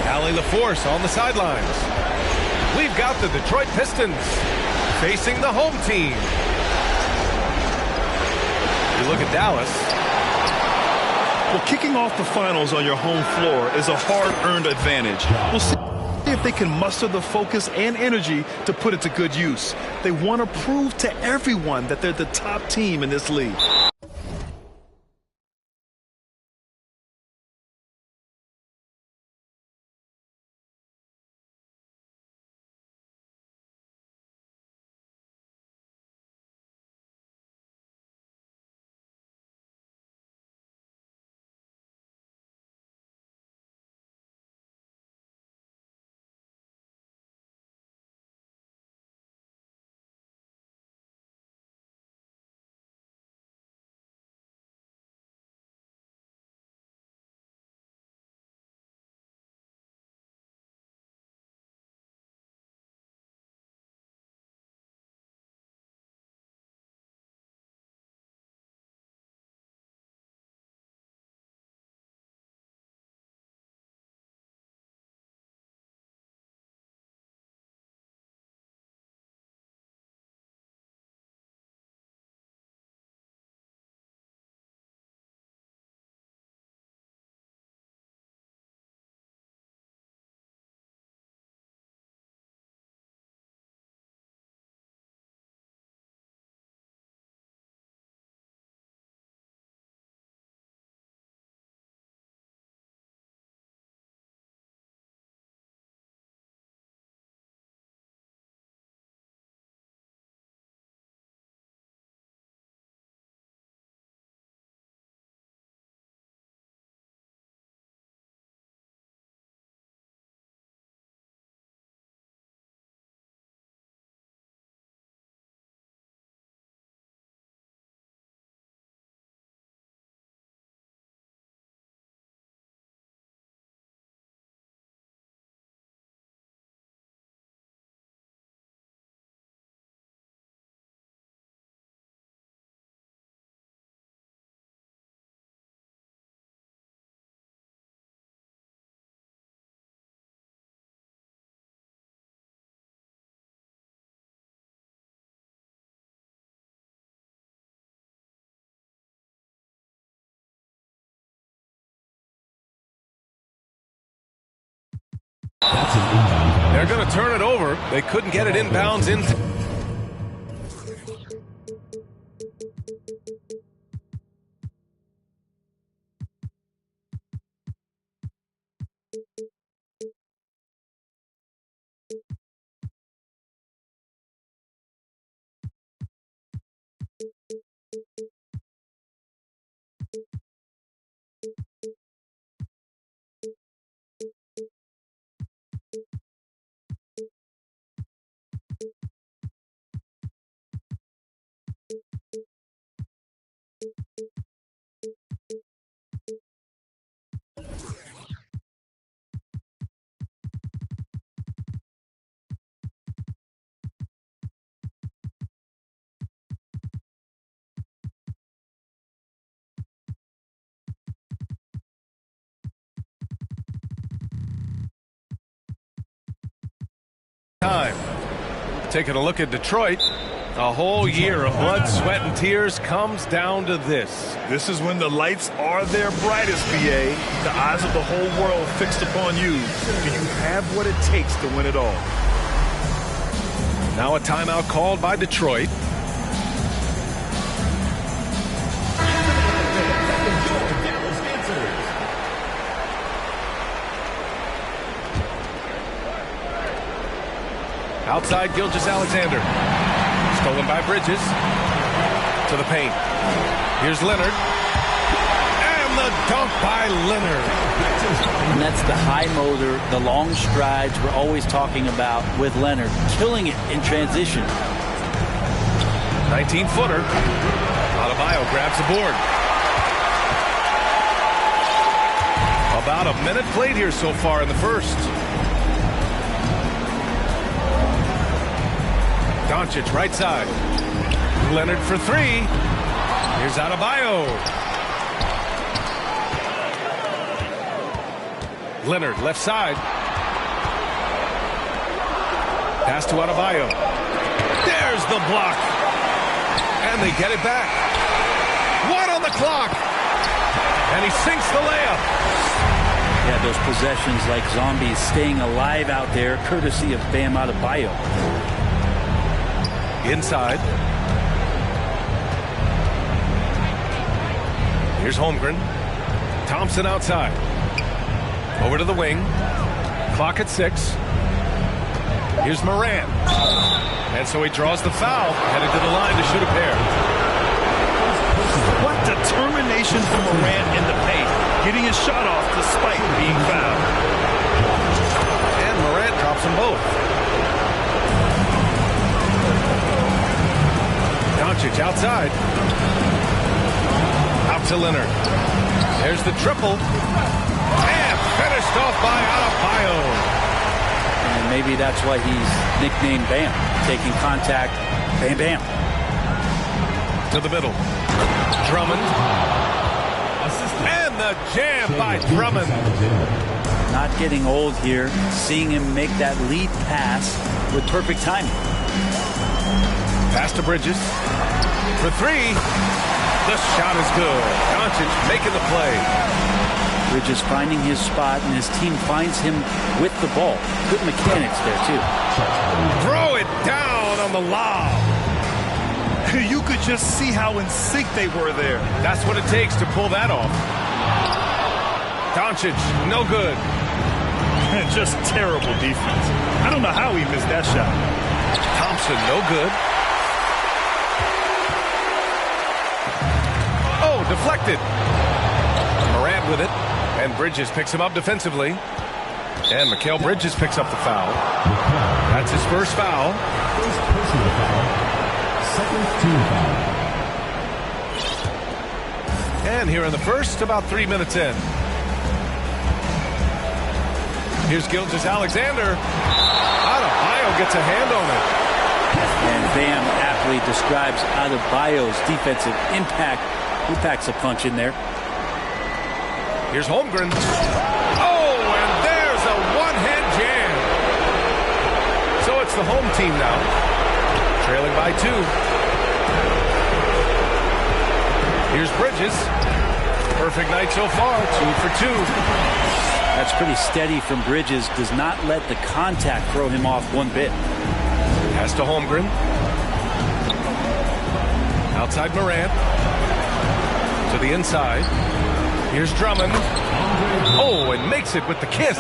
Allie LaForce on the sidelines. We've got the Detroit Pistons facing the home team. You look at Dallas. Well, kicking off the finals on your home floor is a hard-earned advantage. We'll see if they can muster the focus and energy to put it to good use. They want to prove to everyone that they're the top team in this league. They're going to turn it over. They couldn't get it inbounds in. Time. Taking a look at Detroit. A whole year of blood, sweat, and tears comes down to this. This is when the lights are their brightest, BA. The eyes of the whole world fixed upon you. Do you have what it takes to win it all? Now a timeout called by Detroit. Outside Gilgeous-Alexander. Stolen by Bridges. To the paint. Here's Leonard. And the dunk by Leonard. And that's the high motor, the long strides we're always talking about with Leonard. Killing it in transition. 19-footer. Adebayo grabs the board. About a minute played here so far in the first. Doncic right side. Leonard for three. Here's Adebayo. Leonard, left side. Pass to Adebayo. There's the block. And they get it back. 1 on the clock. And he sinks the layup. Yeah, those possessions like zombies staying alive out there, courtesy of Bam Adebayo. Inside. Here's Holmgren. Thompson outside. Over to the wing. Clock at 6. Here's Morant. And so he draws the foul. Headed to the line to shoot a pair. What determination from Morant in the paint. Getting his shot off despite being fouled. And Morant drops them both. Doncic outside. Out to Leonard. There's the triple. And finished off by Adebayo. And maybe that's why he's nicknamed Bam. Taking contact, bam, bam. To the middle. Drummond. And the jam by Drummond. Not getting old here. Seeing him make that lead pass with perfect timing. Pass to Bridges. For three. The shot is good. Doncic making the play. Bridges finding his spot, and his team finds him with the ball. Good mechanics there, too. Throw it down on the lob. You could just see how in sync they were there. That's what it takes to pull that off. Doncic, no good. Just terrible defense. I don't know how he missed that shot. Thompson, no good. Oh, deflected. Morant with it. And Bridges picks him up defensively. And Mikal Bridges picks up the foul. That's his first foul. First personal foul. Second team foul. And here in the first, about 3 minutes in. Here's Gilgeous-Alexander. Adebayo gets a hand on it. And Bam aptly describes Adebayo's defensive impact. He packs a punch in there. Here's Holmgren. Oh, and there's a one-hand jam. So it's the home team now. Trailing by 2. Here's Bridges. Perfect night so far. 2 for 2. That's pretty steady from Bridges. Does not let the contact throw him off one bit. Pass to Holmgren. Outside Morant. To the inside. Here's Drummond. Oh, and makes it with the kiss.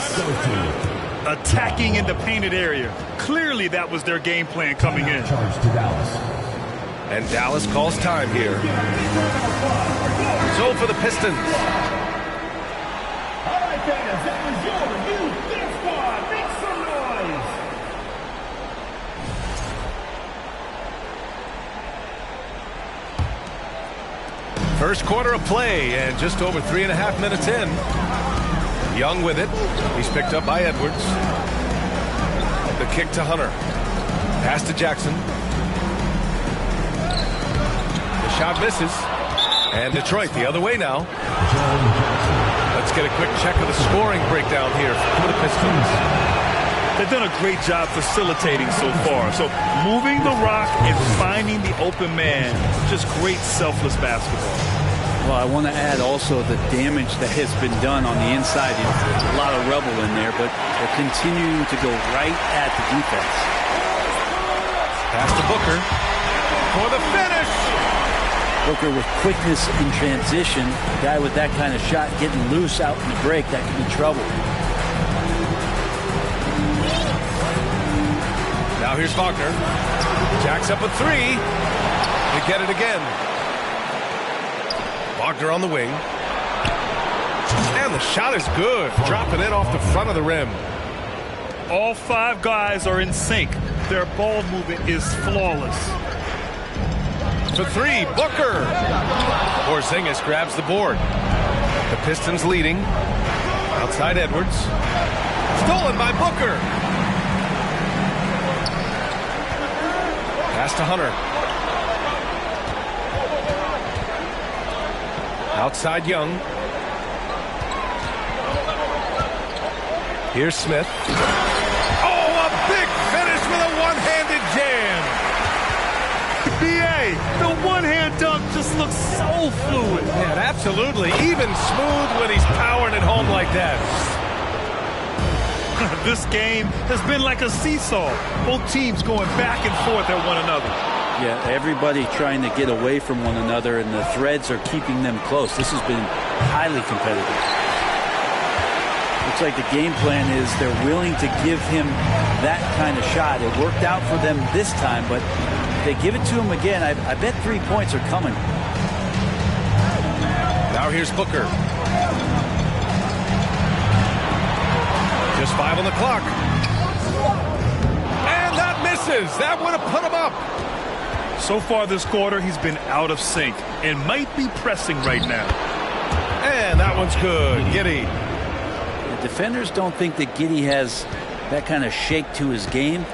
Attacking in the painted area. Clearly that was their game plan coming in. Charge to Dallas. And Dallas calls time here. So for the Pistons. All right, fans, that was your youth Big Squad. Make some noise. First quarter of play and just over 3.5 minutes in. Young with it. He's picked up by Edwards. The kick to Hunter. Pass to Jackson. The shot misses. And Detroit the other way now. Let's get a quick check of the scoring breakdown here for the Pistons. They've done a great job facilitating so far. So moving the rock and finding the open man. Just great selfless basketball. Well, I want to add also the damage that has been done on the inside. A lot of rubble in there, but they're continuing to go right at the defense. Pass to Booker for the finish. Booker with quickness in transition. A guy with that kind of shot getting loose out in the break, that could be trouble. Now here's Wagner. Jacks up a 3. They get it again. Wagner on the wing. And the shot is good. Dropping in off the front of the rim. All 5 guys are in sync. Their ball movement is flawless. For 3, Booker. Porzingis grabs the board. The Pistons leading. Outside Edwards. Stolen by Booker. Pass to Hunter. Outside Young. Here's Smith. Oh, a big finish with a one-handed jam. BA, the one-hand dunk just looks so fluid. Man, absolutely. Even smooth when he's powering it home like that. This game has been like a seesaw. Both teams going back and forth at one another. Yeah, everybody trying to get away from one another, and the threads are keeping them close. This has been highly competitive. Looks like the game plan is they're willing to give him that kind of shot. It worked out for them this time, but if they give it to him again, I bet 3 points are coming. Now here's Booker. Just 5 on the clock. And that misses. That would have put him up. So far this quarter, he's been out of sync and might be pressing right now. And that one's good. Giddey. The defenders don't think that Giddey has that kind of shake to his game.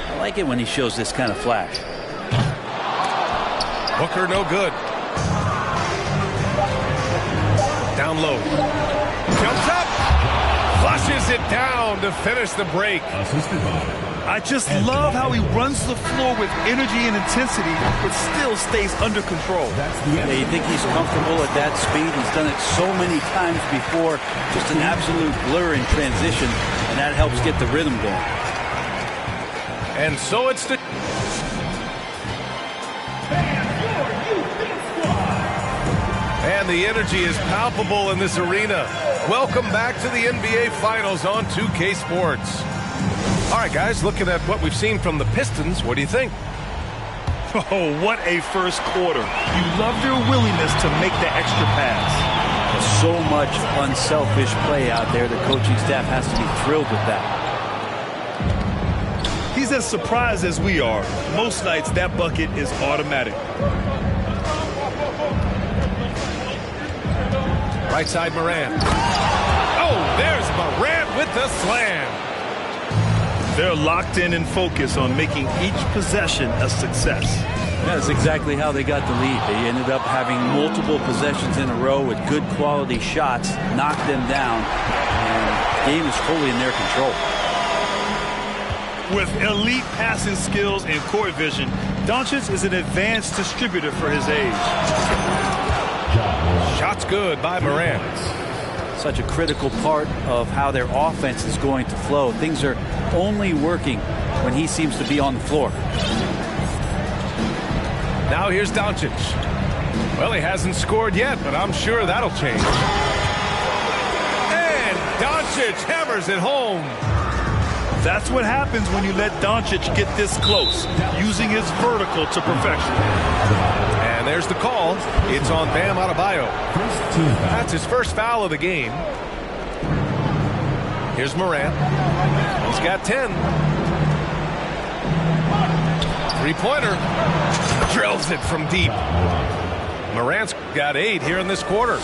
I like it when he shows this kind of flash. Booker no good. Down low. Jumps up. Flushes it down to finish the break. I just love how he runs the floor with energy and intensity, but still stays under control. Yeah, you think he's comfortable at that speed? He's done it so many times before. Just an absolute blur in transition, and that helps get the rhythm going. And so it's the... And the energy is palpable in this arena. Welcome back to the NBA Finals on 2K Sports. All right, guys, looking at what we've seen from the Pistons, what do you think? Oh, what a first quarter. You love their willingness to make the extra pass. So much unselfish play out there. The coaching staff has to be thrilled with that. He's as surprised as we are. Most nights, that bucket is automatic. Right side, Morant. Oh, there's Morant with the slam. They're locked in and focused on making each possession a success. That's exactly how they got the lead. They ended up having multiple possessions in a row with good quality shots, knocked them down, and the game is fully in their control. With elite passing skills and court vision, Doncic is an advanced distributor for his age. Shot's good by Morant. Such a critical part of how their offense is going to flow. Things are only working when he seems to be on the floor. Now here's Doncic. Well, he hasn't scored yet, but I'm sure that'll change. And Doncic hammers it home. That's what happens when you let Doncic get this close, using his vertical to perfection. And there's the call. It's on Bam Adebayo. That's his first foul of the game. Here's Morant. He's got 10. Three-pointer. Drills it from deep. Morant's got 8 here in this quarter.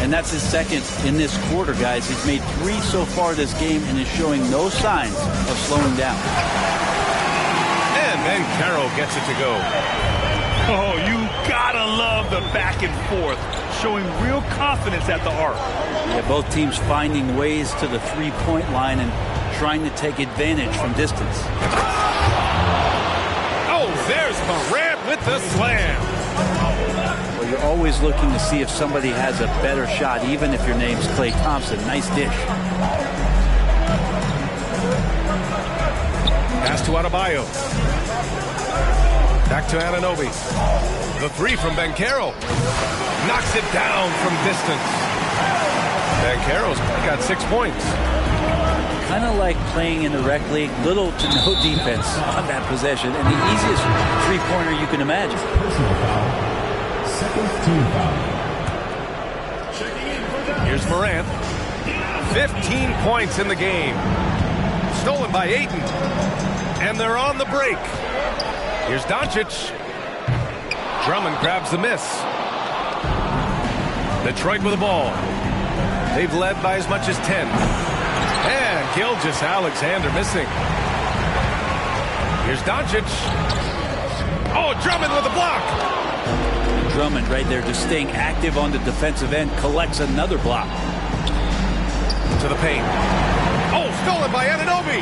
And that's his second in this quarter, guys. He's made 3 so far this game and is showing no signs of slowing down. And Banchero gets it to go. Oh, you gotta love the back and forth, showing real confidence at the arc. Yeah, both teams finding ways to the three-point line and trying to take advantage from distance. Oh, there's Morant with the slam. Well, you're always looking to see if somebody has a better shot, even if your name's Klay Thompson. Nice dish. Pass to Adebayo. Back to Anunoby. The 3 from Banchero. Knocks it down from distance. Banchero's got 6 points. Kind of like playing in the rec league, little to no defense on that possession, and the easiest three-pointer you can imagine. Personal foul. Second team foul. Here's Morant. 15 points in the game. Stolen by Ayton. And they're on the break. Here's Doncic. Drummond grabs the miss. Detroit with the ball. They've led by as much as 10. And Gilgeous-Alexander missing. Here's Doncic. Oh, Drummond with the block. Drummond right there, just staying active on the defensive end, collects another block. To the paint. Oh, stolen by Anunoby.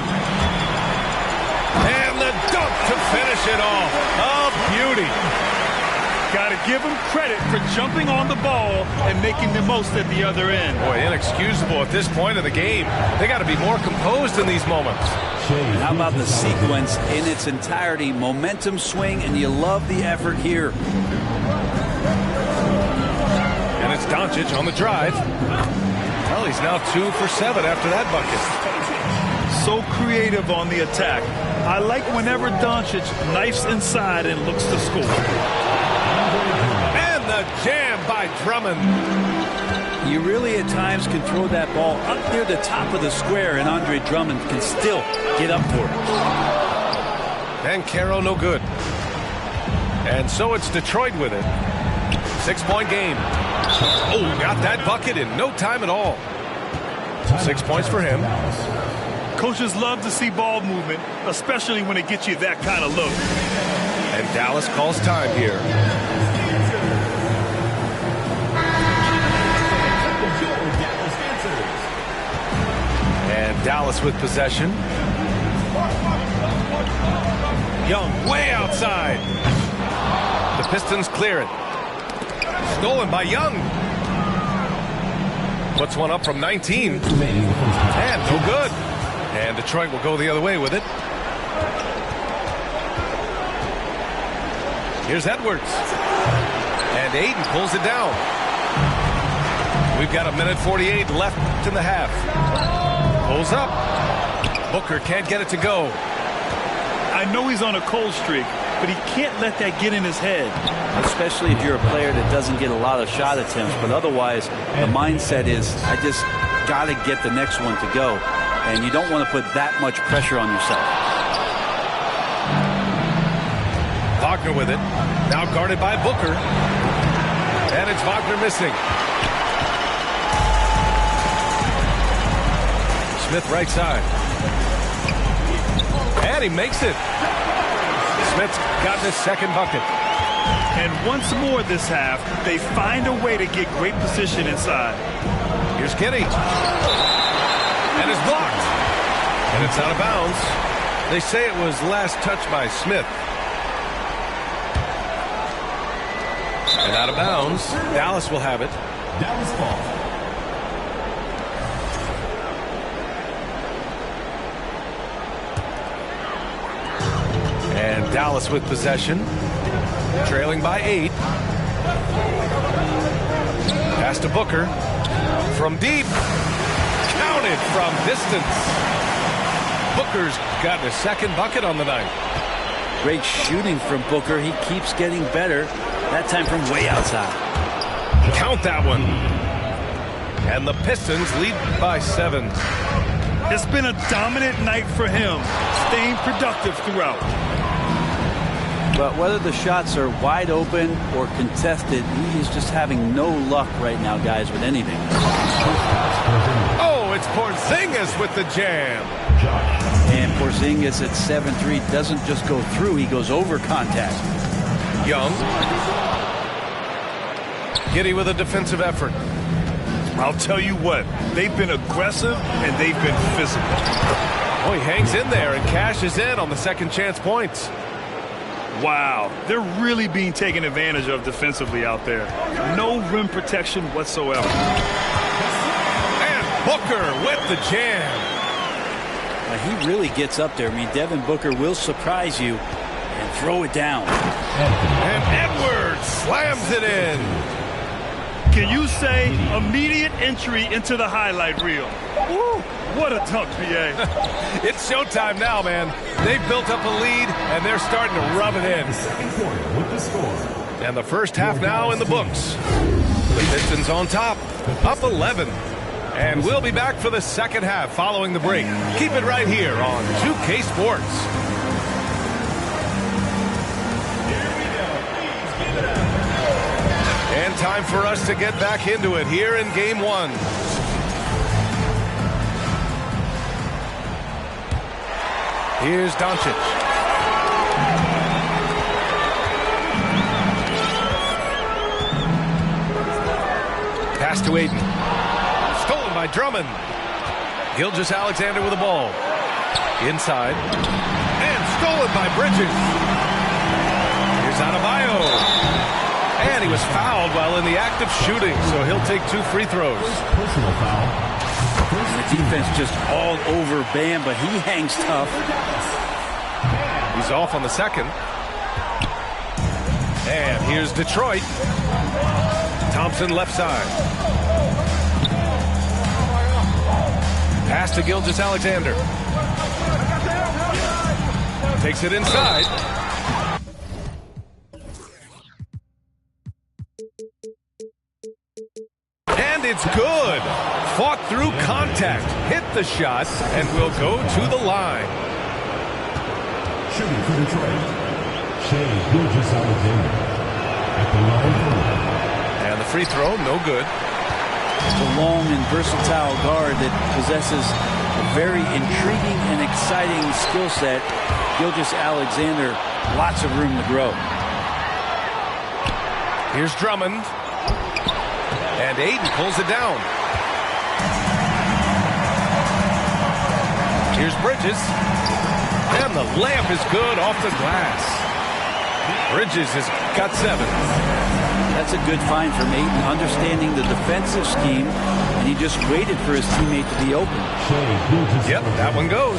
And the dunk to finish it off. A beauty. Got to give him credit for jumping on the ball and making the most at the other end. Boy, inexcusable at this point of the game. They got to be more composed in these moments. And how about the sequence in its entirety? Momentum swing, and you love the effort here. And it's Doncic on the drive. Well, he's now 2 for 7 after that bucket. So creative on the attack. I like whenever Doncic knifes inside and looks to score. And the jam by Drummond. You really at times can throw that ball up near the top of the square, and Andre Drummond can still get up for it. And Caro no good. And so it's Detroit with it. 6-point game. Oh, got that bucket in no time at all. 6 points for him. Coaches love to see ball movement, especially when it gets you that kind of look. And Dallas calls time here. And Dallas with possession. Young way outside. The Pistons clear it. Stolen by Young. Puts one up from 19. And no good. And Detroit will go the other way with it. Here's Edwards. And Ayton pulls it down. We've got 1:48 left in the half. Pulls up. Booker can't get it to go. I know he's on a cold streak, but he can't let that get in his head. Especially if you're a player that doesn't get a lot of shot attempts. But otherwise, the mindset is, I just got to get the next one to go. And you don't want to put that much pressure on yourself. Wagner with it. Now guarded by Booker. And it's Wagner missing. Smith right side. And he makes it. Smith's got his second bucket. And once more this half, they find a way to get great position inside. Here's Kenny. And it's blocked. And it's out of bounds. They say it was last touched by Smith. And out of bounds. Dallas will have it. Dallas ball. And Dallas with possession. Trailing by 8. Pass to Booker. From deep. Counted from distance. Booker's got his second bucket on the night. Great shooting from Booker. He keeps getting better. That time from way outside. Count that one. And the Pistons lead by 7. It's been a dominant night for him, staying productive throughout. But whether the shots are wide open or contested, he's just having no luck right now, guys, with anything. Oh, it's Porzingis with the jam. And Porzingis at 7'3" doesn't just go through, he goes over contact. Young. Giddy with a defensive effort. I'll tell you what, they've been aggressive and they've been physical. Oh, he hangs in there and cashes in on the second chance points. Wow, they're really being taken advantage of defensively out there. No rim protection whatsoever. And Booker with the jam. He really gets up there. I mean, Devin Booker will surprise you and throw it down. And Edwards slams it in. Can you say immediate entry into the highlight reel? Woo, what a dunk, PA. It's showtime now, man. They've built up a lead, and they're starting to rub it in. The second quarter with the score. And the first half now in the books. The Pistons on top, up 11. And we'll be back for the second half following the break. Keep it right here on 2K Sports. And time for us to get back into it here in Game 1. Here's Doncic. Pass to Aiden. Stolen by Drummond. Gilgeous-Alexander with the ball. Inside. And stolen by Bridges. Here's Adebayo. And he was fouled while in the act of shooting, so he'll take 2 free throws. Personal foul. And the defense just all over Bam, but he hangs tough. He's off on the second. And here's Detroit. Thompson left side. Pass to Gilgeous-Alexander. Takes it inside. And it's good. Fought through contact. Hit the shot and will go to the line. Shooting for Detroit, Gilgeous-Alexander. At the line for one. And the free throw, no good. It's a long and versatile guard that possesses a very intriguing and exciting skill set. Gilgeous-Alexander, lots of room to grow. Here's Drummond. And Aiden pulls it down. Here's Bridges. And the layup is good off the glass. Bridges has got 7. That's a good find from Aiden, understanding the defensive scheme, and he just waited for his teammate to be open. Yep, that one goes.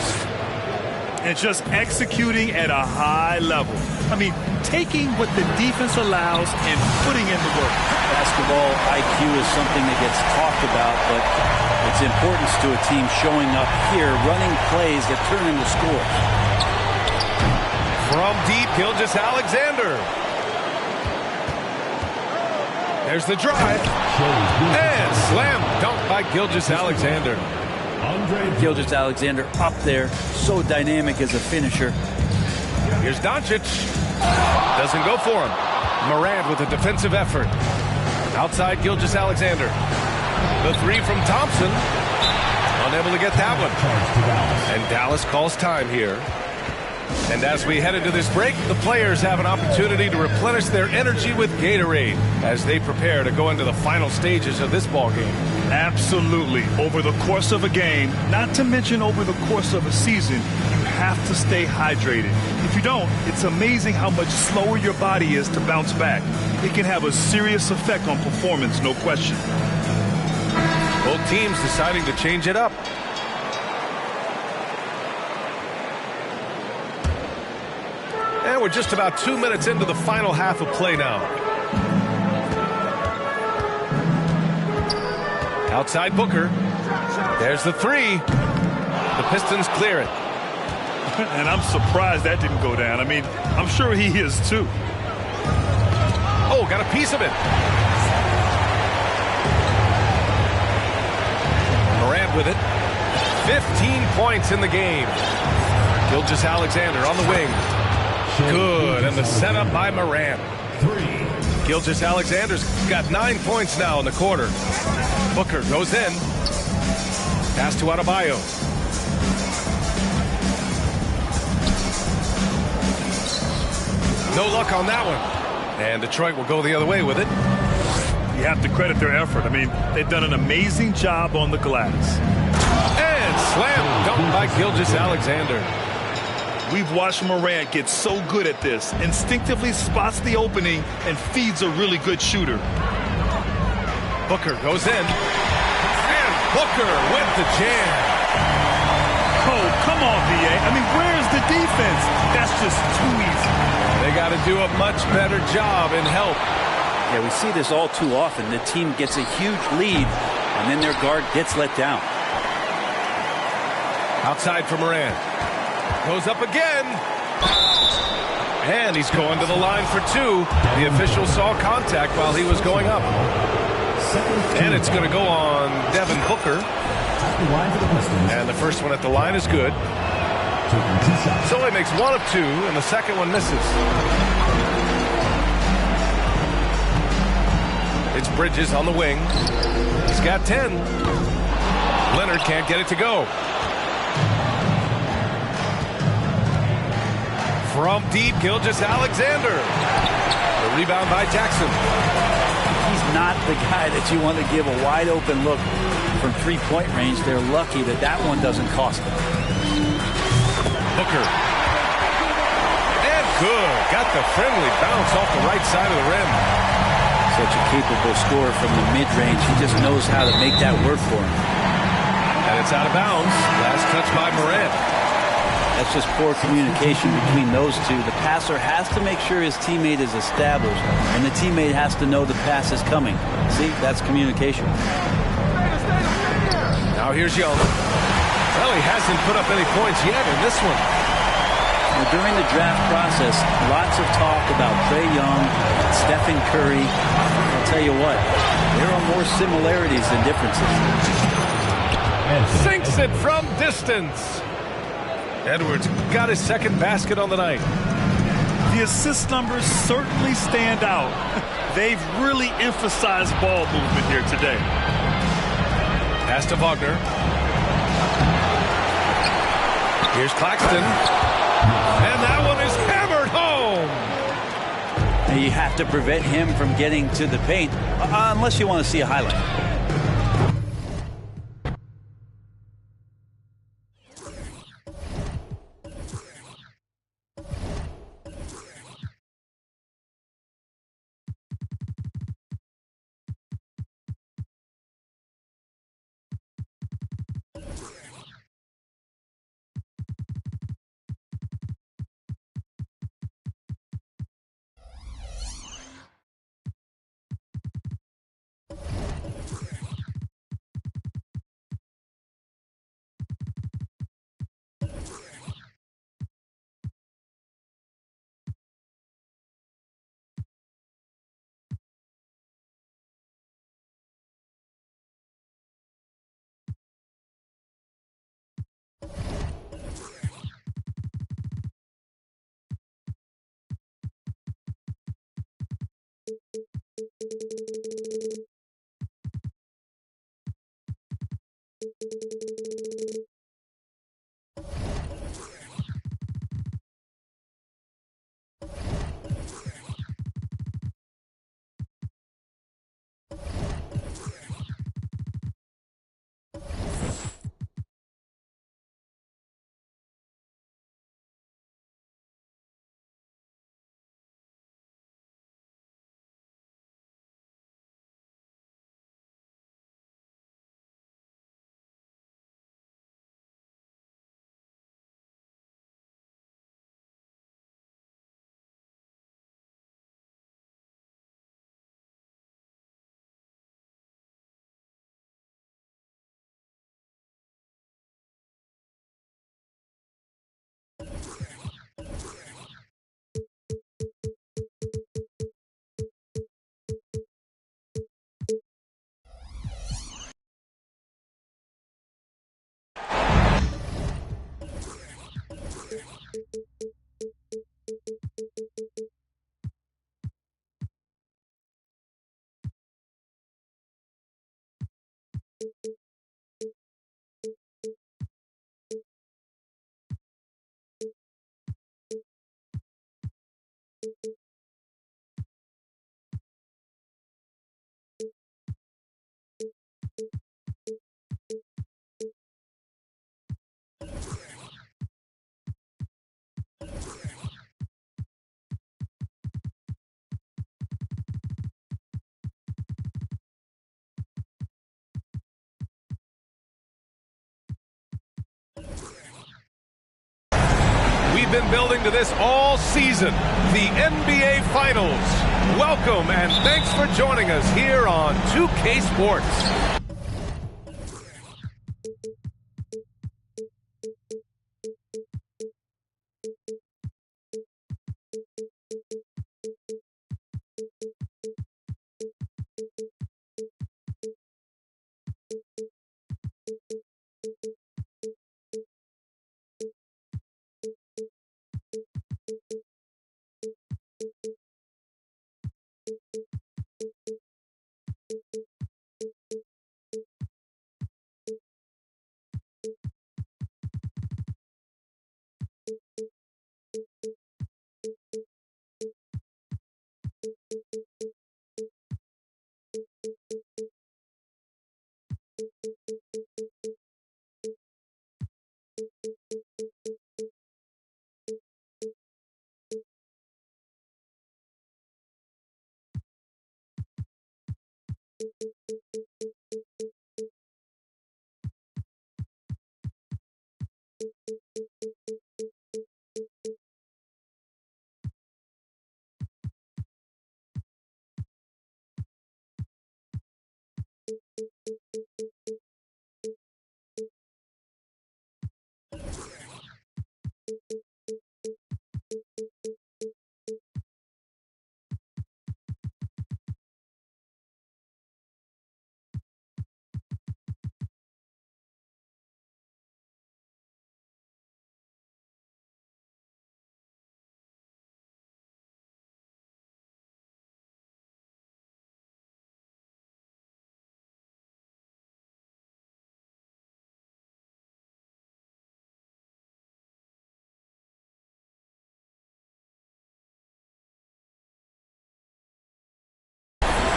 And just executing at a high level. I mean, taking what the defense allows and putting in the work. Basketball IQ is something that gets talked about, but its importance to a team showing up here, running plays that turn into scores. From deep, Gilgeous-Alexander. There's the drive. And slam dunk by Gilgeous-Alexander. Gilgeous-Alexander up there, so dynamic as a finisher. Here's Doncic. Doesn't go for him. Morant with a defensive effort. Outside Gilgeous-Alexander. The 3 from Thompson. Unable to get that one. And Dallas calls time here. And as we head into this break, the players have an opportunity to replenish their energy with Gatorade as they prepare to go into the final stages of this ball game. Absolutely. Over the course of a game, not to mention over the course of a season, you have to stay hydrated. If you don't, it's amazing how much slower your body is to bounce back. It can have a serious effect on performance, no question. Both teams deciding to change it up. And we're just about 2 minutes into the final half of play now. Outside Booker. There's the 3. The Pistons clear it. And I'm surprised that didn't go down. I mean, I'm sure he is too. Oh, got a piece of it. Morant with it. 15 points in the game. Gilgeous-Alexander on the wing. Good, and the setup by Morant. Gilgeous-Alexander's got 9 points now in the quarter. Booker goes in. Pass to Adebayo. No luck on that one. And Detroit will go the other way with it. You have to credit their effort. I mean, they've done an amazing job on the glass. And slam dunk by Gilgeous-Alexander. We've watched Morant get so good at this, instinctively spots the opening and feeds a really good shooter. Booker goes in. And Booker with the jam. Oh, come on, VA. I mean, where's the defense? That's just too easy. They got to do a much better job in help. Yeah, we see this all too often. The team gets a huge lead, and then their guard gets let down. Outside for Morant. Goes up again. And he's going to the line for 2. The official saw contact while he was going up. And it's going to go on Devin Booker. And the first one at the line is good. So he makes 1 of 2, and the second one misses. It's Bridges on the wing. He's got 10. Leonard can't get it to go. From deep, Gilgeous-Alexander. The rebound by Jackson. He's not the guy that you want to give a wide open look from three-point range. They're lucky that that one doesn't cost them. Booker. And good. Got the friendly bounce off the right side of the rim. Such a capable scorer from the mid-range. He just knows how to make that work for him. And it's out of bounds. Last touch by Morant. That's just poor communication between those two. The passer has to make sure his teammate is established, and the teammate has to know the pass is coming. See, that's communication. Now here's Young. Well, he hasn't put up any points yet in this one. Well, during the draft process, lots of talk about Trae Young, Stephen Curry. I'll tell you what, there are more similarities than differences. Sinks it from distance. Edwards got his second basket on the night. The assist numbers certainly stand out. They've really emphasized ball movement here today. Pass to Wagner. Here's Claxton. And that one is hammered home. And you have to prevent him from getting to the paint, unless you want to see a highlight. We've been building to this all season, the NBA Finals. Welcome and thanks for joining us here on 2K Sports.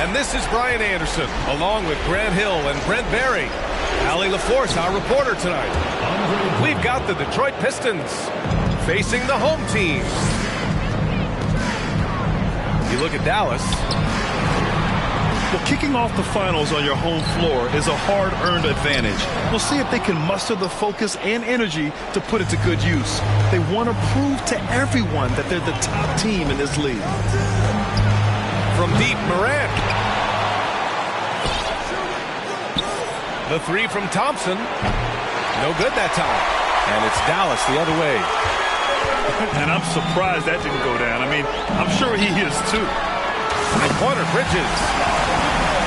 And this is Brian Anderson, along with Grant Hill and Brent Barry. Allie LaForce, our reporter tonight. We've got the Detroit Pistons facing the home team. You look at Dallas. Well, kicking off the finals on your home floor is a hard-earned advantage. We'll see if they can muster the focus and energy to put it to good use. They want to prove to everyone that they're the top team in this league. From deep, Morant. The three from Thompson. No good that time. And it's Dallas the other way. And I'm surprised that didn't go down. I mean, I'm sure he is too. Three-pointer, Bridges.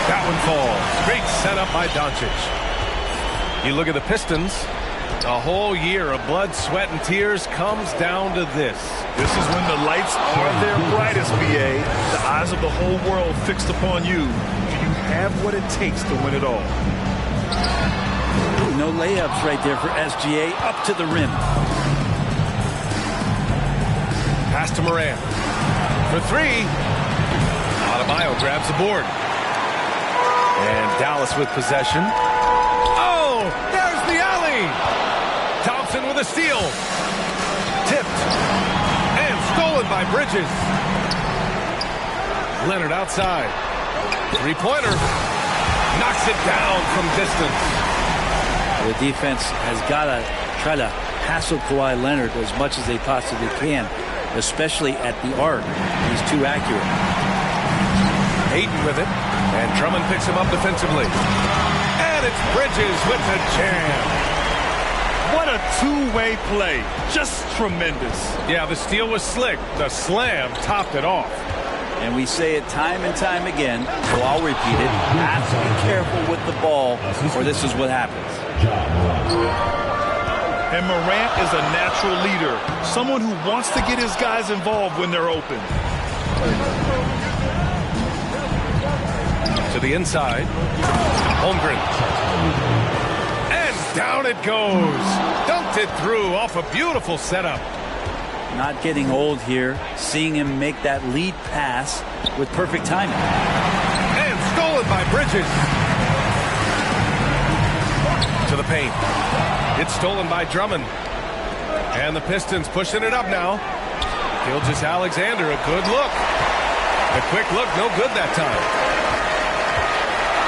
That one falls. Great setup by Doncic. You look at the Pistons. A whole year of blood, sweat, and tears comes down to this. This is when the lights are their brightest, BA. The eyes of the whole world fixed upon you. Do you have what it takes to win it all? No layups right there for SGA. Up to the rim. Pass to Morant. For three. Adebayo grabs the board. And Dallas with possession. Oh, there's the alley. Thompson with a steal. Tipped. And stolen by Bridges. Leonard outside. Three-pointer. Knocks it down from distance. The defense has got to try to hassle Kawhi Leonard as much as they possibly can, especially at the arc. He's too accurate. Ayton with it. And Drummond picks him up defensively. And it's Bridges with the jam. What a two-way play. Just tremendous. Yeah, the steal was slick. The slam topped it off. And we say it time and time again, so I'll repeat it. Have to be careful with the ball, or this is what happens. And Morant is a natural leader. Someone who wants to get his guys involved when they're open. To the inside. Holmgren. And down it goes. Dunked it through off a beautiful setup. Not getting old here. Seeing him make that lead pass with perfect timing. And stolen by Bridges. To the paint. It's stolen by Drummond. And the Pistons pushing it up now. Gilgeous-Alexander, a good look. A quick look, no good that time.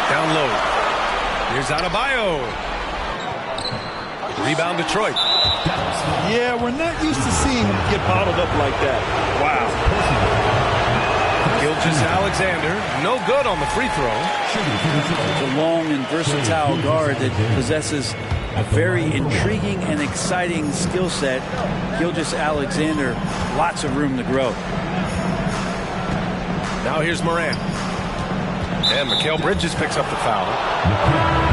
Down low. Here's Adebayo. Rebound Detroit. Yeah, we're not used to seeing him get bottled up like that. Wow. Gilgeous-Alexander, no good on the free throw. It's a long and versatile guard that possesses a very intriguing and exciting skill set. Gilgeous-Alexander, lots of room to grow. Now here's Morant. And Mikal Bridges picks up the foul.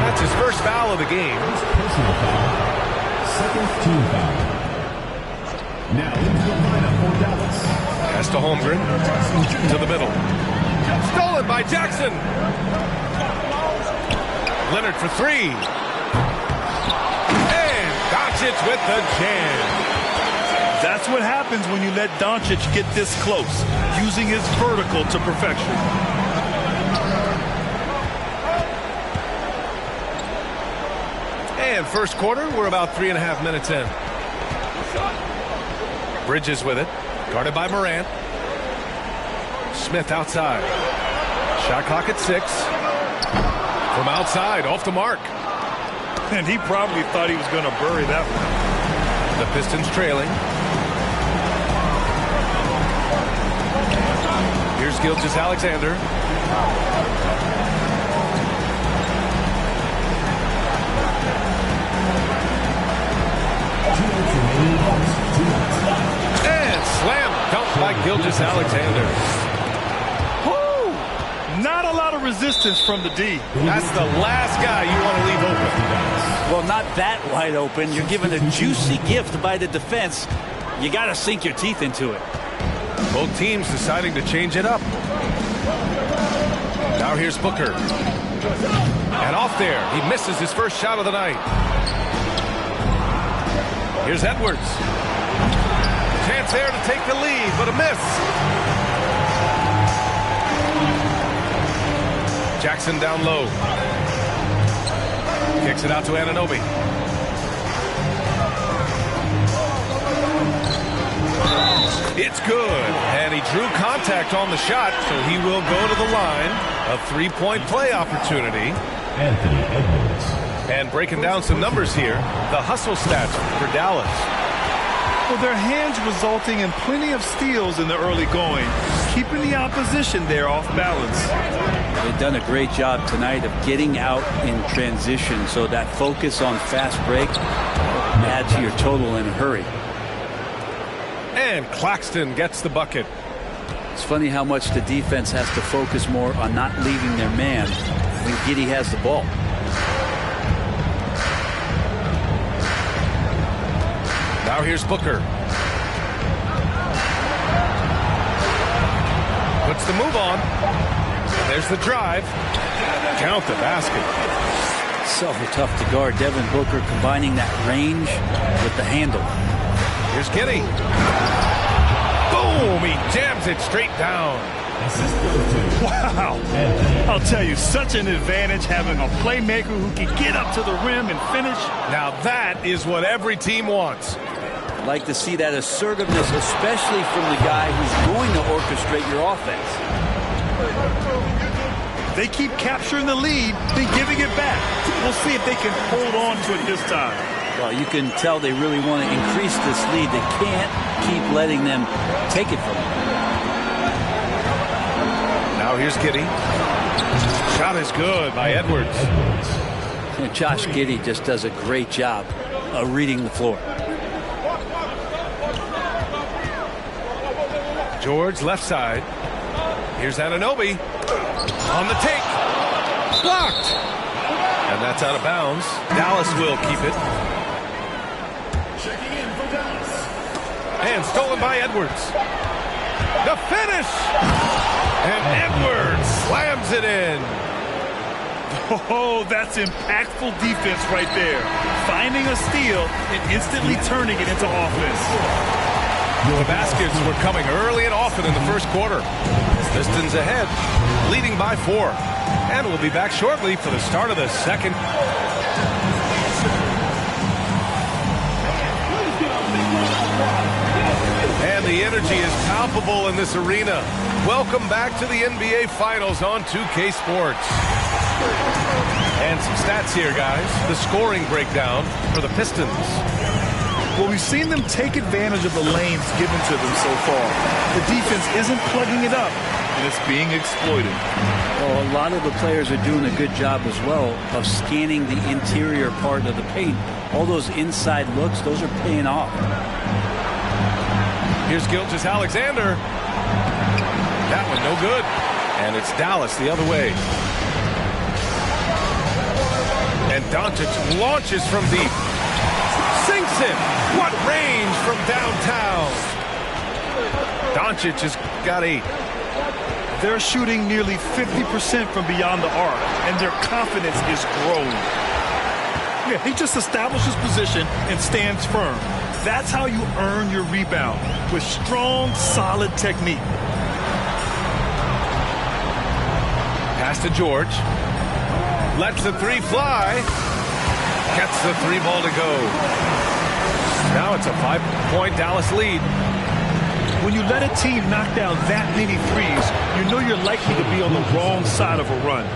That's his first foul of the game. Personal foul. Second team foul. Now into the lineup for Dallas. Pass to Holmgren. To the middle. Stolen by Jackson. Leonard for three. And Doncic with the jam. That's what happens when you let Doncic get this close, using his vertical to perfection. And first quarter, we're about 3.5 minutes in. Bridges with it. Guarded by Morant. Smith outside. Shot clock at 6. From outside, off the mark. And he probably thought he was going to bury that one. The Pistons trailing. Here's Gilgeous-Alexander. And slam dunk by Gilgeous-Alexander. Not a lot of resistance from the D. That's the last guy you want to leave open. Well, not that wide open. You're given a juicy gift by the defense. You got to sink your teeth into it. Both teams deciding to change it up. Now here's Booker. And off there. He misses his first shot of the night. Here's Edwards. Chance there to take the lead, but a miss. Jackson down low. Kicks it out to Anunoby. It's good. And he drew contact on the shot, so he will go to the line. A three-point play opportunity. Anthony Edwards. And breaking down some numbers here, the hustle stats for Dallas. Well, their hands resulting in plenty of steals in the early going, keeping the opposition there off balance. They've done a great job tonight of getting out in transition, so that focus on fast break adds to your total in a hurry. And Claxton gets the bucket. It's funny how much the defense has to focus more on not leaving their man when Giddey has the ball. Now here's Booker. Puts the move on. There's the drive. Count the basket. So tough to guard. Devin Booker combining that range with the handle. Here's Giddey. Boom! He jams it straight down. Wow. I'll tell you, such an advantage having a playmaker who can get up to the rim and finish. Now that is what every team wants. Like to see that assertiveness, especially from the guy who's going to orchestrate your offense. They keep capturing the lead, then giving it back. We'll see if they can hold on to it this time. Well, you can tell they really want to increase this lead. They can't keep letting them take it from them. Now here's Giddey. Shot is good by Edwards. And Josh Giddey just does a great job of reading the floor. George left side. Here's Anunoby. On the take. Blocked. And that's out of bounds. Dallas will keep it. Checking in for Dallas. And stolen by Edwards. The finish. And Edwards slams it in. Oh, that's impactful defense right there. Finding a steal and instantly turning it into offense. The baskets were coming early and often in the first quarter. Pistons ahead, leading by 4. And we'll be back shortly for the start of the second. And the energy is palpable in this arena. Welcome back to the NBA Finals on 2K Sports. And some stats here, guys. The scoring breakdown for the Pistons. Well, we've seen them take advantage of the lanes given to them so far. The defense isn't plugging it up, and it's being exploited. Well, a lot of the players are doing a good job as well of scanning the interior part of the paint. All those inside looks, those are paying off. Here's Gilgeous-Alexander. That one no good. And it's Dallas the other way. And Doncic launches from deep. Sinks it. What range from downtown. Doncic has got 8. They're shooting nearly 50% from beyond the arc, and their confidence is growing. Yeah, he just establishes position and stands firm. That's how you earn your rebound, with strong, solid technique. Pass to George. Lets the 3 fly. Gets the 3 ball to go. Now it's a 5-point Dallas lead. When you let a team knock down that many threes, you know you're likely to be on the wrong side of a run.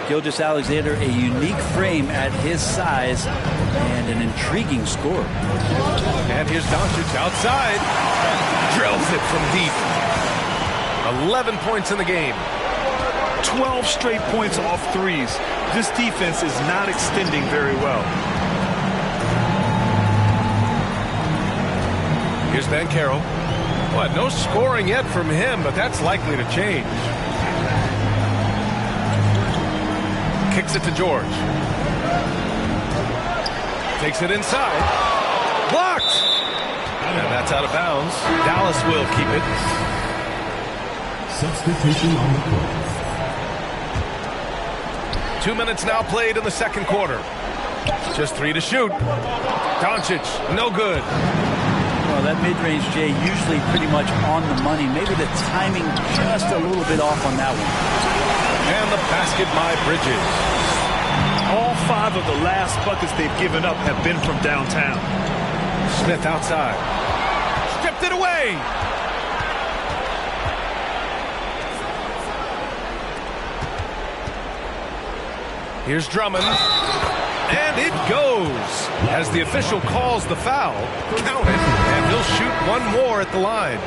Gilgeous-Alexander, a unique frame at his size and an intriguing score. And here's Doncic outside. Drills it from deep. 11 points in the game. 12 straight points off threes. This defense is not extending very well. Here's Banchero. Well, no scoring yet from him, but that's likely to change. Kicks it to George. Takes it inside. Blocked! And that's out of bounds. Dallas will keep it. Substitution on the court. 2 minutes now played in the second quarter. Just 3 to shoot. Doncic, no good. Well, that mid-range, Jay, usually pretty much on the money. Maybe the timing just a little bit off on that one. And the basket by Bridges. All 5 of the last buckets they've given up have been from downtown. Smith outside. Stripped it away. Here's Drummond. And it goes. As the official calls the foul, count it, and he'll shoot one more at the line.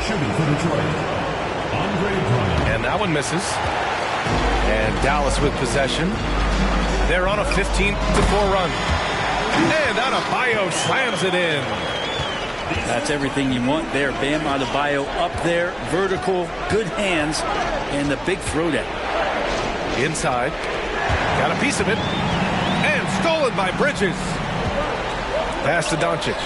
Shooting for Detroit, Andre Drummond. And that one misses. And Dallas with possession. They're on a 15-4 run. And Adebayo slams it in. That's everything you want there. Bam Adebayo up there, vertical, good hands, and the big throwdown. Inside. Got a piece of it. And stolen by Bridges. Pass to Doncic.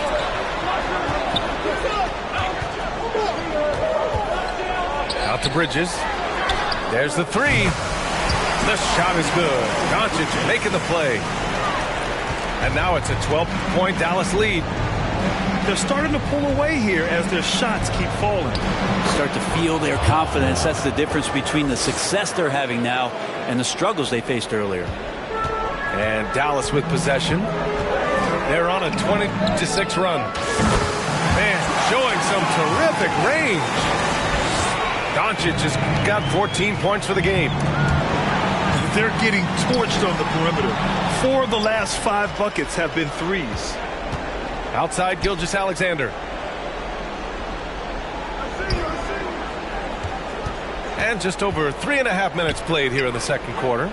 Out to Bridges. There's the three. The shot is good. Doncic making the play. And now it's a 12-point Dallas lead. They're starting to pull away here as their shots keep falling. Start to feel their confidence. That's the difference between the success they're having now and the struggles they faced earlier. And Dallas with possession. They're on a 20-6 run. Man, showing some terrific range. Doncic has got 14 points for the game. They're getting torched on the perimeter. 4 of the last 5 buckets have been threes. Outside Gilgeous-Alexander. And just over 3.5 minutes played here in the second quarter.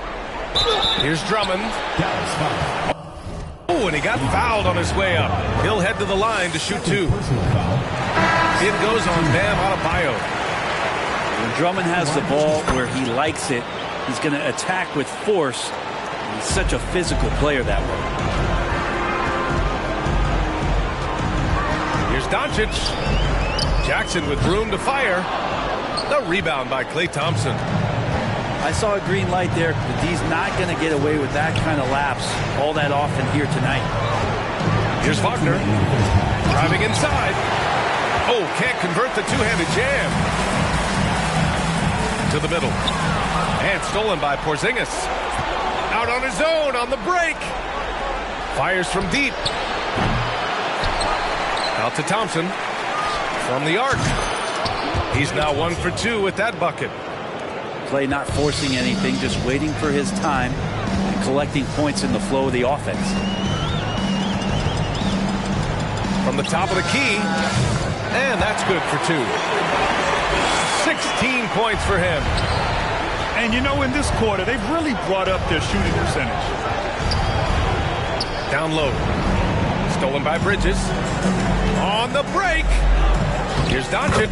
Here's Drummond. Oh, and he got fouled on his way up. He'll head to the line to shoot 2. It goes on Bam Adebayo. When Drummond has the ball where he likes it, he's going to attack with force. He's such a physical player that way. Here's Doncic. Jackson with room to fire. The rebound by Klay Thompson. I saw a green light there, but D's not going to get away with that kind of lapse all that often here tonight. Here's Wagner. Driving inside. Oh, can't convert the two-handed jam. To the middle. And stolen by Porzingis. Out on his own on the break. Fires from deep. Out to Thompson. From the arc. He's now 1 for 2 with that bucket. Klay not forcing anything, just waiting for his time and collecting points in the flow of the offense. From the top of the key. And that's good for 2. 16 points for him. And you know, in this quarter, they've really brought up their shooting percentage. Down low. Stolen by Bridges. On the break. Here's Doncic.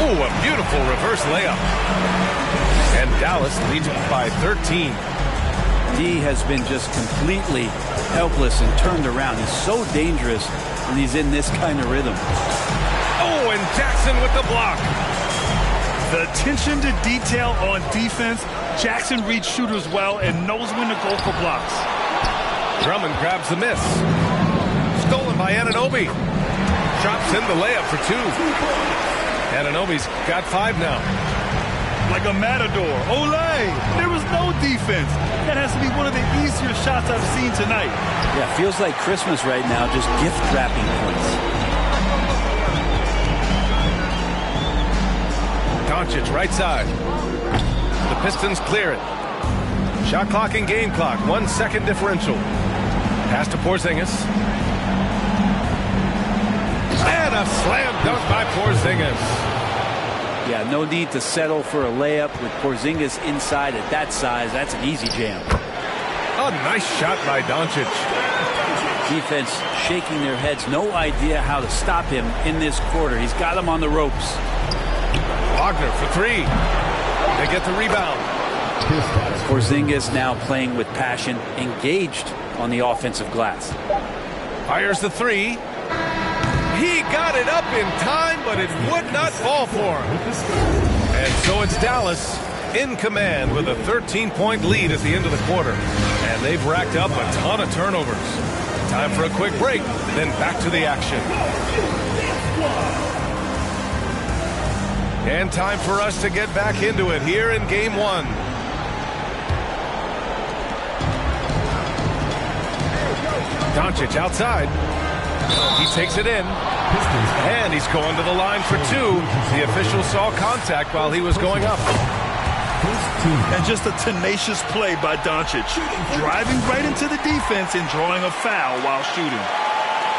Oh, a beautiful reverse layup. And Dallas leads by 13. D has been just completely helpless and turned around. He's so dangerous when he's in this kind of rhythm. Oh, and Jackson with the block. The attention to detail on defense. Jackson reads shooters well and knows when to go for blocks. Drummond grabs the miss. Stolen by Anunoby. Drops in the layup for 2. Anunoby's got 5 now. Like a matador. Olay! There was no defense. That has to be one of the easier shots I've seen tonight. Yeah, feels like Christmas right now, just gift wrapping points. Doncic right side. The Pistons clear it. Shot clock and game clock, 1 second differential. Pass to Porzingis. And a slam dunk by Porzingis. Yeah, no need to settle for a layup with Porzingis inside at that size. That's an easy jam. A nice shot by Doncic. Defense shaking their heads. No idea how to stop him in this quarter. He's got him on the ropes. Wagner for three. They get the rebound. Porzingis now playing with passion, engaged on the offensive glass. Fires the three. He got it up in time, but it would not fall for him. And so it's Dallas in command with a 13-point lead at the end of the quarter. And they've racked up a ton of turnovers. Time for a quick break, then back to the action. And time for us to get back into it here in game one. Doncic outside. He takes it in. And he's going to the line for two. The official saw contact while he was going up. And just a tenacious play by Doncic, driving right into the defense and drawing a foul while shooting.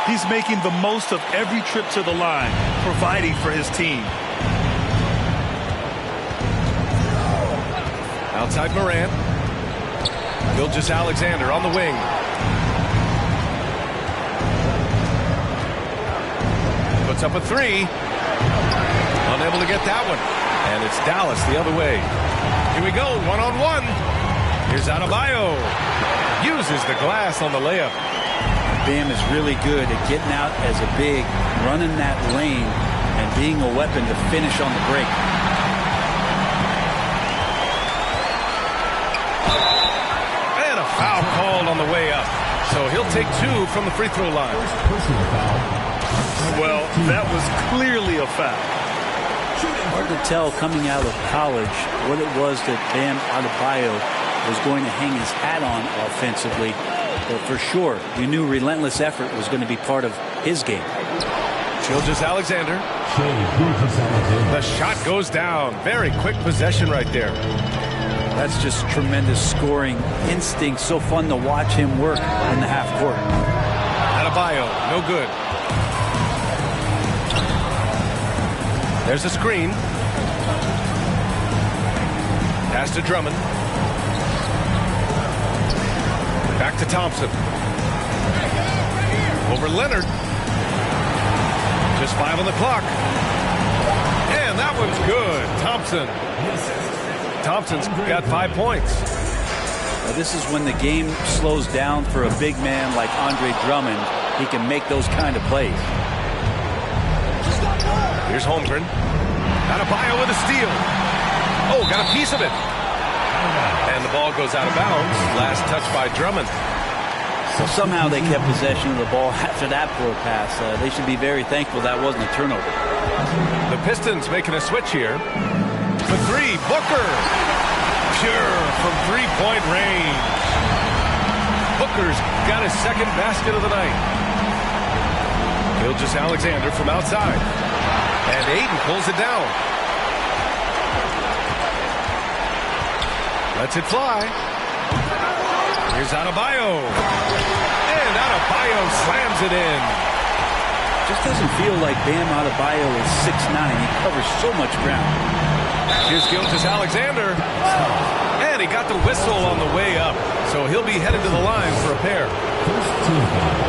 He's making the most of every trip to the line, providing for his team. Outside Morant. Gilgeous-Alexander on the wing. Puts up a three. Unable to get that one. And it's Dallas the other way. Here we go, one-on-one. Here's Adebayo. Uses the glass on the layup. Bam is really good at getting out as a big, running that lane, and being a weapon to finish on the break. And a foul called on the way up. So he'll take two from the free throw line. Well, that was clearly a foul. Hard to tell coming out of college what it was that Bam Adebayo was going to hang his hat on offensively. But for sure, you knew relentless effort was going to be part of his game. Gilgeous-Alexander. The shot goes down. Very quick possession right there. That's just tremendous scoring instinct. So fun to watch him work in the half court. Adebayo, no good. There's a screen. Pass to Drummond. Back to Thompson. Over Leonard. Just 5 on the clock. And that one's good. Thompson's got 5 points. Now this is when the game slows down for a big man like Andre Drummond. He can make those kind of plays. Here's Holmgren. Adebayo with a steal. Oh, got a piece of it. And the ball goes out of bounds. Last touch by Drummond. So somehow they kept possession of the ball after that poor pass. They should be very thankful that wasn't a turnover. The Pistons making a switch here. For three, Booker. Pure from three-point range. Booker's got his second basket of the night. Gilgeous-Alexander from outside. And Ayton pulls it down. Lets it fly. Here's Adebayo. And Adebayo slams it in. Just doesn't feel like Bam Adebayo is 6'9". He covers so much ground. Here's Gilgeous-Alexander. And he got the whistle on the way up. So he'll be headed to the line for a pair.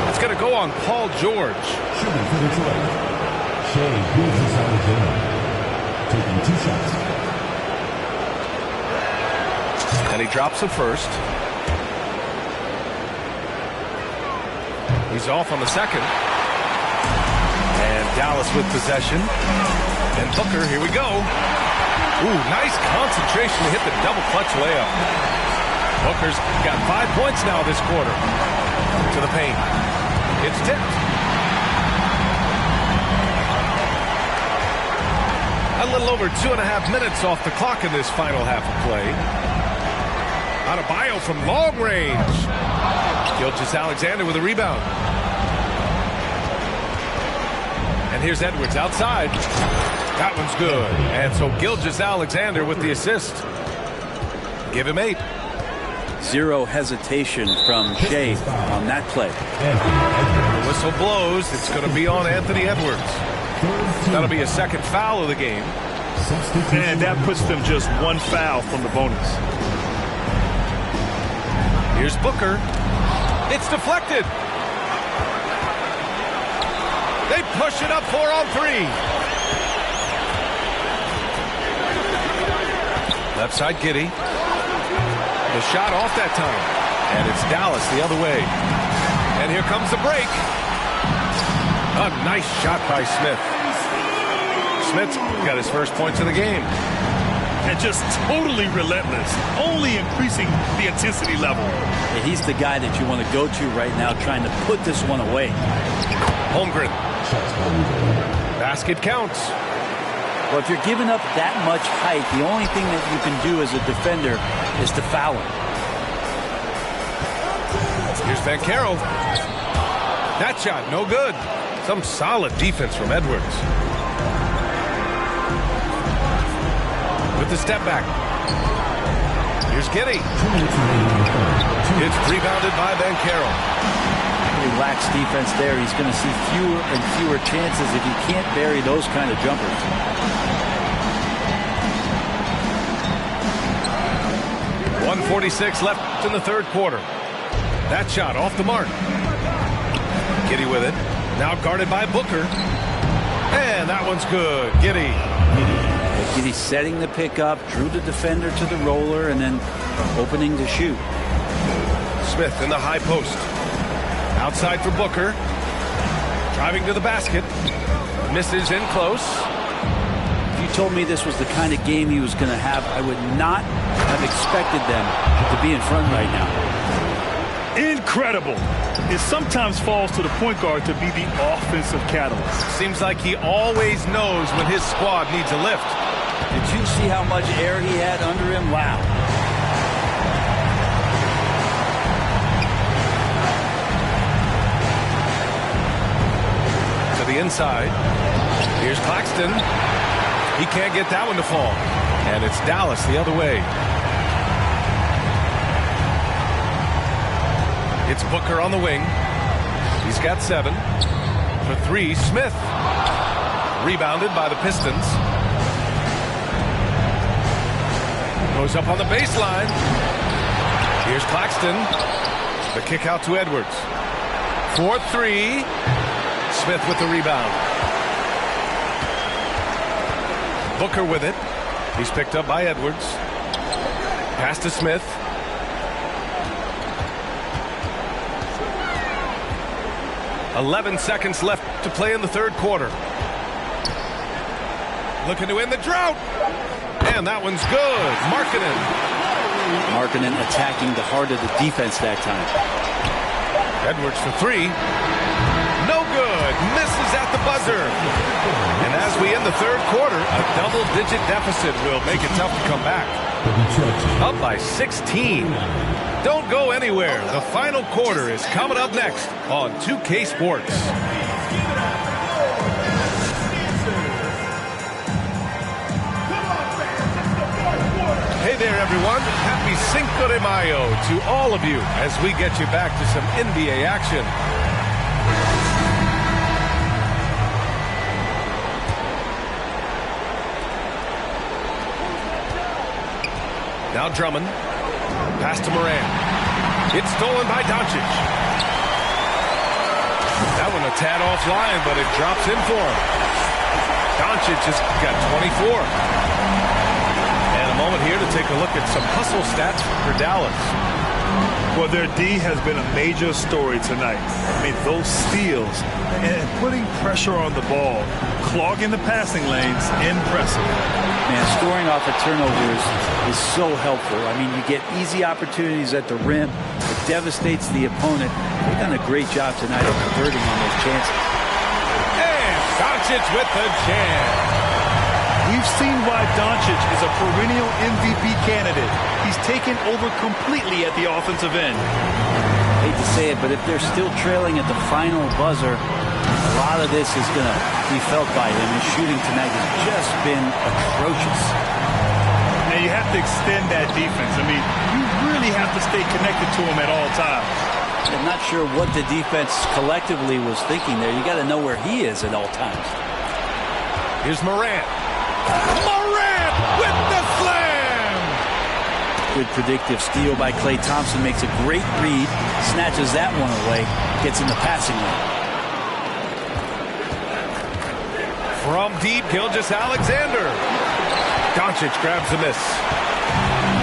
It's going to go on Paul George. Shooting for Detroit. Gilgeous-Alexander taking 2 shots. And he drops the first. He's off on the second. And Dallas with possession. And Booker, here we go. Ooh, nice concentration to hit the double clutch layup. Booker's got 5 points now this quarter. To the paint. It's tipped. A little over 2.5 minutes off the clock in this final half of play. Adebayo from long range. Gilgeous-Alexander with a rebound. And here's Edwards outside. That one's good. And so Gilgeous-Alexander with the assist. Give him 8. Zero hesitation from Shea on that play. The whistle blows. It's going to be on Anthony Edwards. That'll be a second foul of the game. And that puts them just one foul from the bonus. Here's Booker. It's deflected. They push it up 4-on-3. Left side, Giddey. The shot off that time. And it's Dallas the other way. And here comes the break. A nice shot by Smith. Smith's got his first points of the game. And just totally relentless, only increasing the intensity level. Yeah, he's the guy that you want to go to right now, trying to put this one away. Holmgren. Basket counts. Well, if you're giving up that much height, the only thing that you can do as a defender is to foul him. Here's Van Carroll. That shot, no good. Some solid defense from Edwards. With the step back. Here's Giddey. It's rebounded by Van Carroll. Relaxed defense there. He's going to see fewer and fewer chances if he can't bury those kind of jumpers. .146 left in the third quarter. That shot off the mark. Giddey with it. Now guarded by Booker. And that one's good. Giddey. Giddey setting the pick up, drew the defender to the roller, and then opening to shoot. Smith in the high post. Outside for Booker. Driving to the basket. Misses in close. If you told me this was the kind of game he was going to have, I would not have expected them to be in front right now. Incredible. It sometimes falls to the point guard to be the offensive catalyst. Seems like he always knows when his squad needs a lift. Did you see how much air he had under him? Wow. To the inside. Here's Claxton. He can't get that one to fall. And it's Dallas the other way. It's Booker on the wing. He's got 7. For 3, Smith. Rebounded by the Pistons. Goes up on the baseline. Here's Claxton. The kick out to Edwards. 4-3. Smith with the rebound. Booker with it. He's picked up by Edwards. Pass to Smith. .11 seconds left to play in the third quarter. Looking to end the drought. And that one's good. Markkanen attacking the heart of the defense that time. Edwards for 3. No good. Misses at the buzzer. And as we end the third quarter, a double-digit deficit will make it tough to come back. Up by 16. Don't go anywhere. The final quarter is coming up next on 2K Sports. Hey there, everyone. Happy Cinco de Mayo to all of you as we get you back to some NBA action. Now Drummond. Pass to Moran. It's stolen by Doncic. That one a tad offline, but it drops in for him. Doncic has got 24. And a moment here to take a look at some hustle stats for Dallas. Well, their D has been a major story tonight. I mean, those steals and putting pressure on the ball, clogging the passing lanes, impressive. Man, scoring off of turnovers is so helpful. I mean, you get easy opportunities at the rim. It devastates the opponent. They've done a great job tonight of converting on those chances. And Doncic with the jam. We've seen why Doncic is a perennial MVP candidate. He's taken over completely at the offensive end. I hate to say it, but if they're still trailing at the final buzzer, a lot of this is going to be felt by him. His shooting tonight has just been atrocious. And you have to extend that defense. I mean, you really have to stay connected to him at all times. I'm not sure what the defense collectively was thinking there. You got to know where he is at all times. Here's Morant. Morant with the slam! Good predictive steal by Klay Thompson. Makes a great read. Snatches that one away. Gets in the passing lane. From deep, Gilgeous-Alexander. Doncic grabs the miss.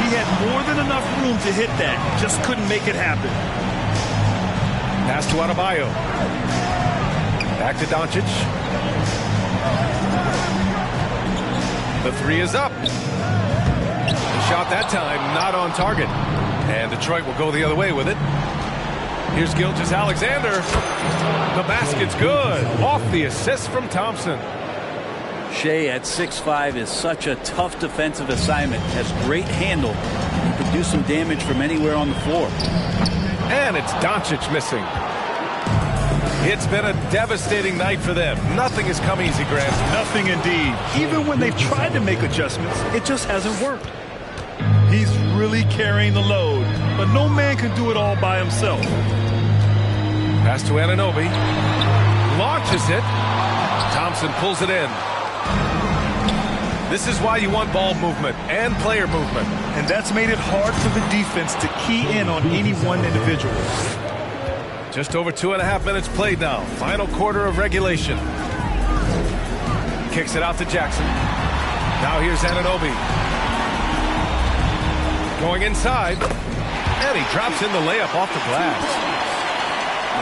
He had more than enough room to hit that. Just couldn't make it happen. Pass to Adebayo. Back to Doncic. The three is up. The shot that time not on target. And Detroit will go the other way with it. Here's Gilgeous-Alexander. The basket's good. Off the assist from Thompson. Shea at 6'5" is such a tough defensive assignment. Has great handle. He could do some damage from anywhere on the floor. And it's Doncic missing. It's been a devastating night for them. Nothing has come easy, Grant. Nothing indeed. Even when they've tried to make adjustments, it just hasn't worked. He's really carrying the load, but no man can do it all by himself. Pass to Anunoby. Launches it. Thompson pulls it in. This is why you want ball movement and player movement. And that's made it hard for the defense to key in on any one individual. Just over 2.5 minutes played now. Final quarter of regulation. Kicks it out to Jackson. Now here's Anunoby. Going inside. And he drops in the layup off the glass.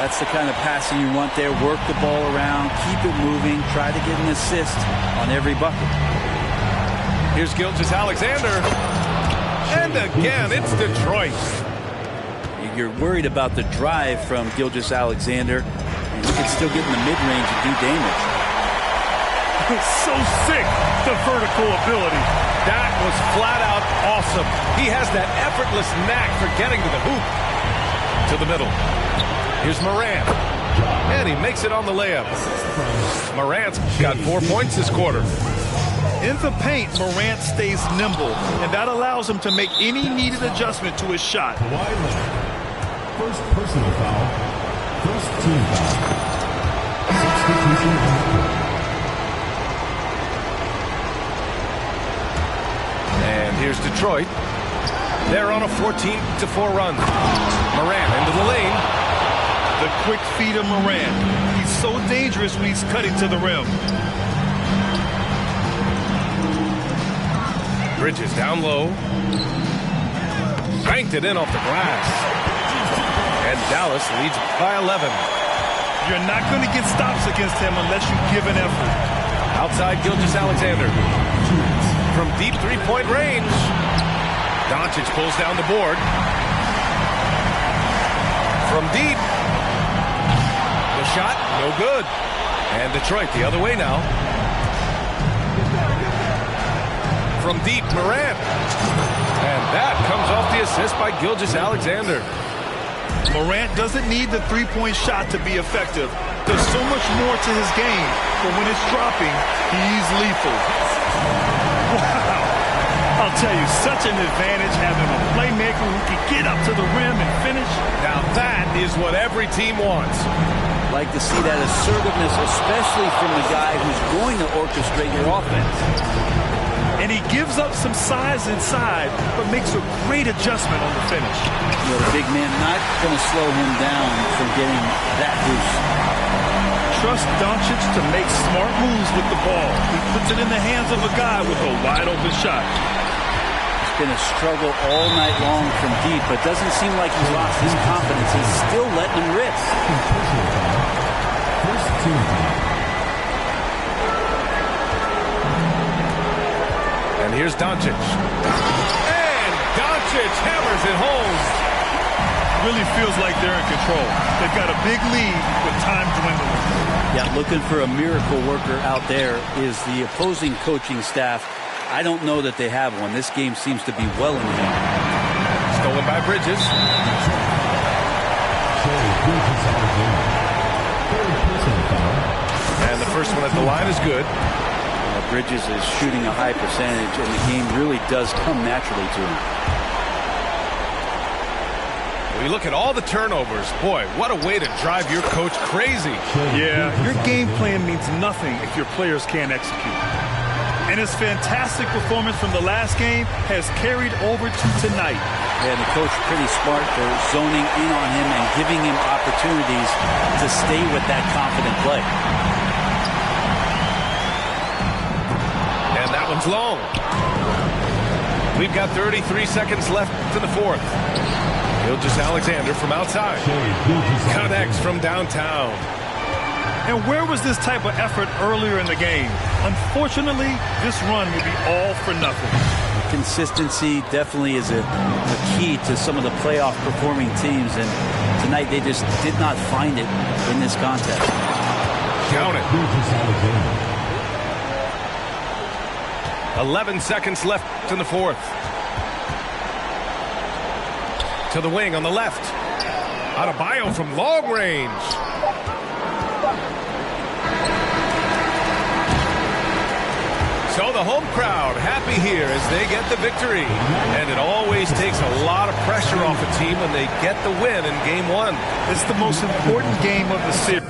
That's the kind of passing you want there. Work the ball around. Keep it moving. Try to get an assist on every bucket. Here's Gilgeous-Alexander. And again, it's Detroit. You're worried about the drive from Gilgeous-Alexander. He can still get in the mid-range and do damage. So sick, the vertical ability. That was flat out awesome. He has that effortless knack for getting to the hoop. To the middle. Here's Morant. And he makes it on the layup. Morant's got 4 points this quarter. In the paint, Morant stays nimble, and that allows him to make any needed adjustment to his shot. First personal foul. First team foul. Substitution after. And here's Detroit. They're on a 14-4 run. Morant into the lane. The quick feed of Morant. He's so dangerous when he's cutting to the rim. Bridges down low. Banked it in off the glass. And Dallas leads by 11. You're not going to get stops against him unless you give an effort. Outside Gilgeous-Alexander. From deep three-point range. Doncic pulls down the board. From deep. The shot, no good. And Detroit the other way now. From deep, Morant. And that comes off the assist by Gilgeous-Alexander. Morant doesn't need the three-point shot to be effective. There's so much more to his game, but when it's dropping, he's lethal. Wow. I'll tell you, such an advantage having a playmaker who can get up to the rim and finish. Now that is what every team wants. Like to see that assertiveness, especially from the guy who's going to orchestrate your offense. And he gives up some size inside, but makes a great adjustment on the finish. You know, the big man not going to slow him down from getting that boost. Trust Doncic to make smart moves with the ball. He puts it in the hands of a guy with a wide-open shot. It's been a struggle all night long from deep, but doesn't seem like he's lost his confidence. He's still letting him rip. First team foul. And here's Doncic. And Doncic hammers it home. Really feels like they're in control. They've got a big lead with time dwindling. Yeah, looking for a miracle worker out there is the opposing coaching staff. I don't know that they have one. This game seems to be well in hand. Stolen by Bridges. And the first one at the line is good. Bridges is shooting a high percentage, and the game really does come naturally to him. We look at all the turnovers. Boy, what a way to drive your coach crazy. Yeah, your game plan means nothing if your players can't execute. And his fantastic performance from the last game has carried over to tonight. And the coach pretty smart for zoning in on him and giving him opportunities to stay with that confident play. And that one's long. We've got 33 seconds left in the fourth. Gilgeous-Alexander from outside. Connects from downtown. And where was this type of effort earlier in the game? Unfortunately, this run will be all for nothing. Consistency definitely is a key to some of the playoff performing teams, and tonight they just did not find it in this contest. Count it. 11 seconds left in the fourth. To the wing on the left. Adebayo from long range. So the home crowd happy here as they get the victory. And it always takes a lot of pressure off a team when they get the win in game one. It's the most important game of the series.